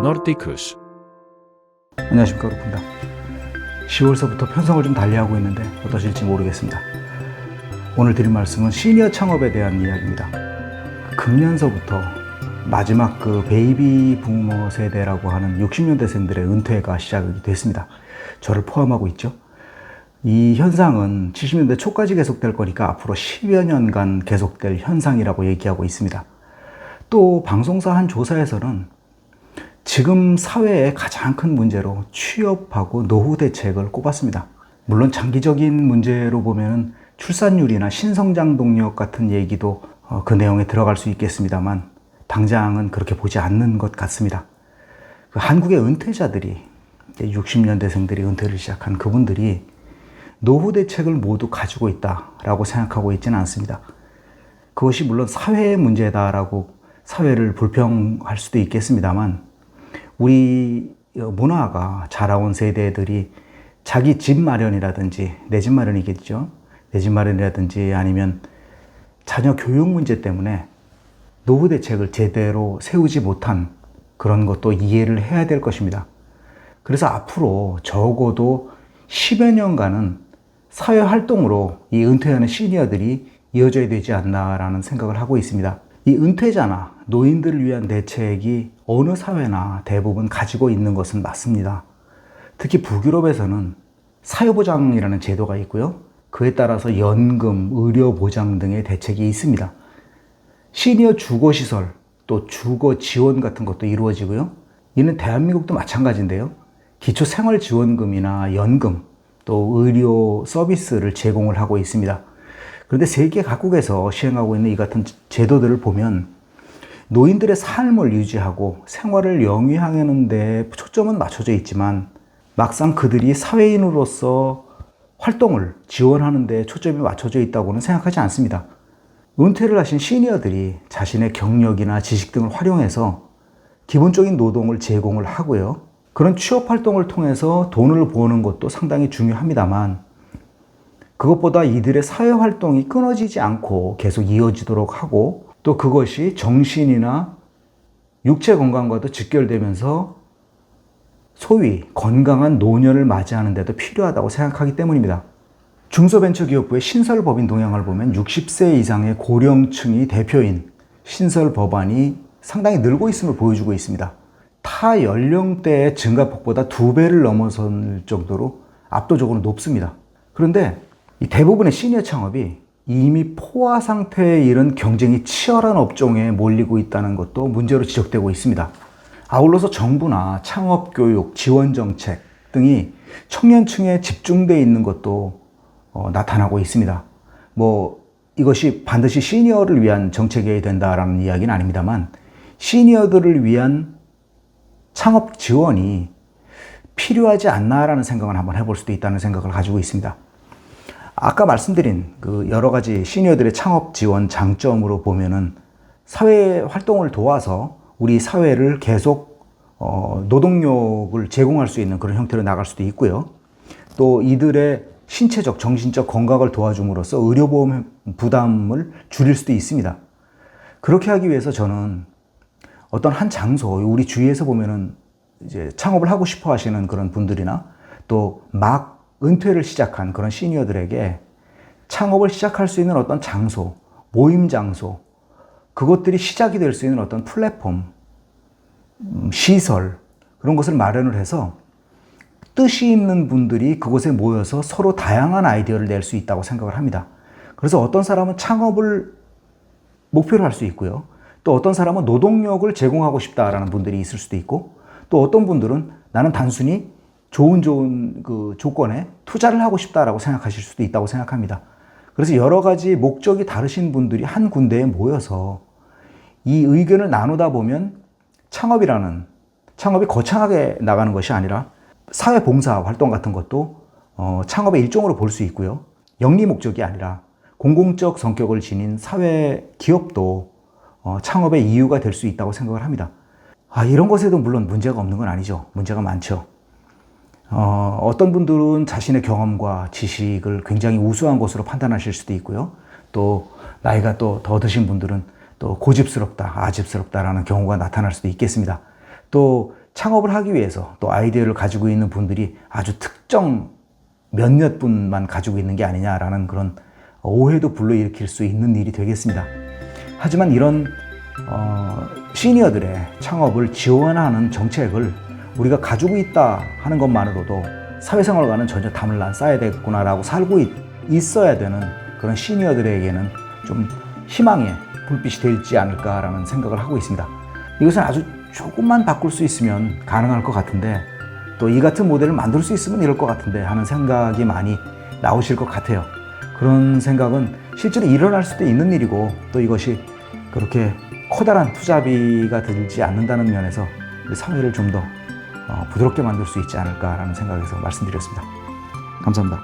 Nordicus. 안녕하십니까, 루프입니다. 10월서부터 편성을 좀 달리하고 있는데 어떠실지 모르겠습니다. 오늘 드릴 말씀은 시니어 창업에 대한 이야기입니다. 금년서부터 마지막 베이비 부머 세대라고 하는 60년대생들의 은퇴가 시작이 됐습니다. 저를 포함하고 있죠. 이 현상은 70년대 초까지 계속될 거니까 앞으로 10여 년간 계속될 현상이라고 얘기하고 있습니다. 또 방송사 한 조사에서는 지금 사회의 가장 큰 문제로 취업하고 노후 대책을 꼽았습니다. 물론 장기적인 문제로 보면 출산율이나 신성장 동력 같은 얘기도 그 내용에 들어갈 수 있겠습니다만 당장은 그렇게 보지 않는 것 같습니다. 한국의 은퇴자들이 60년대생들이 은퇴를 시작한 그분들이 노후 대책을 모두 가지고 있다라고 생각하고 있지는 않습니다. 그것이 물론 사회의 문제다라고 사회를 불평할 수도 있겠습니다만 우리 문화가 자라온 세대들이 자기 집 마련이라든지 내 집 마련이겠죠. 내 집 마련이라든지 아니면 자녀 교육 문제 때문에 노후 대책을 제대로 세우지 못한 그런 것도 이해를 해야 될 것입니다. 그래서 앞으로 적어도 10여 년간은 사회 활동으로 이 은퇴하는 시니어들이 이어져야 되지 않나라는 생각을 하고 있습니다. 이 은퇴자나 노인들을 위한 대책이 어느 사회나 대부분 가지고 있는 것은 맞습니다. 특히 북유럽에서는 사회보장이라는 제도가 있고요. 그에 따라서 연금, 의료보장 등의 대책이 있습니다. 시니어 주거시설, 또 주거지원 같은 것도 이루어지고요. 이는 대한민국도 마찬가지인데요. 기초생활지원금이나 연금, 또 의료 서비스를 제공을 하고 있습니다. 그런데 세계 각국에서 시행하고 있는 이 같은 제도들을 보면 노인들의 삶을 유지하고 생활을 영위하는 데 초점은 맞춰져 있지만 막상 그들이 사회인으로서 활동을 지원하는 데 초점이 맞춰져 있다고는 생각하지 않습니다. 은퇴를 하신 시니어들이 자신의 경력이나 지식 등을 활용해서 기본적인 노동을 제공을 하고요. 그런 취업 활동을 통해서 돈을 버는 것도 상당히 중요합니다만 그것보다 이들의 사회 활동이 끊어지지 않고 계속 이어지도록 하고 또 그것이 정신이나 육체 건강과도 직결되면서 소위 건강한 노년을 맞이하는 데도 필요하다고 생각하기 때문입니다. 중소벤처기업부의 신설법인 동향을 보면 60세 이상의 고령층이 대표인 신설법안이 상당히 늘고 있음을 보여주고 있습니다. 타 연령대의 증가폭보다 2배를 넘어설 정도로 압도적으로 높습니다. 그런데 이 대부분의 시니어 창업이 이미 포화 상태에 이른 경쟁이 치열한 업종에 몰리고 있다는 것도 문제로 지적되고 있습니다. 아울러서 정부나 창업교육, 지원정책 등이 청년층에 집중되어 있는 것도 나타나고 있습니다. 이것이 반드시 시니어를 위한 정책이어야 된다라는 이야기는 아닙니다만 시니어들을 위한 창업 지원이 필요하지 않나라는 생각을 한번 해볼 수도 있다는 생각을 가지고 있습니다. 아까 말씀드린 여러 가지 시니어들의 창업 지원 장점으로 보면은 사회 활동을 도와서 우리 사회를 계속 노동력을 제공할 수 있는 그런 형태로 나갈 수도 있고요. 또 이들의 신체적, 정신적 건강을 도와줌으로써 의료보험 부담을 줄일 수도 있습니다. 그렇게 하기 위해서 저는 어떤 한 장소, 우리 주위에서 보면은 이제 창업을 하고 싶어 하시는 그런 분들이나 또 막 은퇴를 시작한 그런 시니어들에게 창업을 시작할 수 있는 어떤 장소, 모임 장소, 그것들이 시작이 될 수 있는 어떤 플랫폼, 시설, 그런 것을 마련을 해서 뜻이 있는 분들이 그곳에 모여서 서로 다양한 아이디어를 낼 수 있다고 생각을 합니다. 그래서 어떤 사람은 창업을 목표로 할 수 있고요. 또 어떤 사람은 노동력을 제공하고 싶다라는 분들이 있을 수도 있고 또 어떤 분들은 나는 단순히 좋은 그 조건에 투자를 하고 싶다라고 생각하실 수도 있다고 생각합니다. 그래서 여러 가지 목적이 다르신 분들이 한 군데에 모여서 이 의견을 나누다 보면 창업이 거창하게 나가는 것이 아니라 사회봉사 활동 같은 것도 창업의 일종으로 볼 수 있고요. 영리 목적이 아니라 공공적 성격을 지닌 사회 기업도 창업의 이유가 될 수 있다고 생각을 합니다. 이런 것에도 물론 문제가 없는 건 아니죠. 문제가 많죠. 어떤 분들은 자신의 경험과 지식을 굉장히 우수한 것으로 판단하실 수도 있고요. 또 나이가 또 더 드신 분들은 또 고집스럽다, 아집스럽다라는 경우가 나타날 수도 있겠습니다. 또 창업을 하기 위해서 또 아이디어를 가지고 있는 분들이 아주 특정 몇몇 분만 가지고 있는 게 아니냐라는 그런 오해도 불러일으킬 수 있는 일이 되겠습니다. 하지만 이런 시니어들의 창업을 지원하는 정책을 우리가 가지고 있다 하는 것만으로도 사회생활과는 전혀 담을 안 쌓아야 되겠구나라고 살고 있어야 되는 그런 시니어들에게는 좀 희망의 불빛이 되지 않을까라는 생각을 하고 있습니다. 이것은 아주 조금만 바꿀 수 있으면 가능할 것 같은데, 또 이 같은 모델을 만들 수 있으면 이럴 것 같은데 하는 생각이 많이 나오실 것 같아요. 그런 생각은 실제로 일어날 수도 있는 일이고, 또 이것이 그렇게 커다란 투자비가 들지 않는다는 면에서 우리 사회를 좀 더 부드럽게 만들 수 있지 않을까라는 생각에서 말씀드렸습니다. 감사합니다.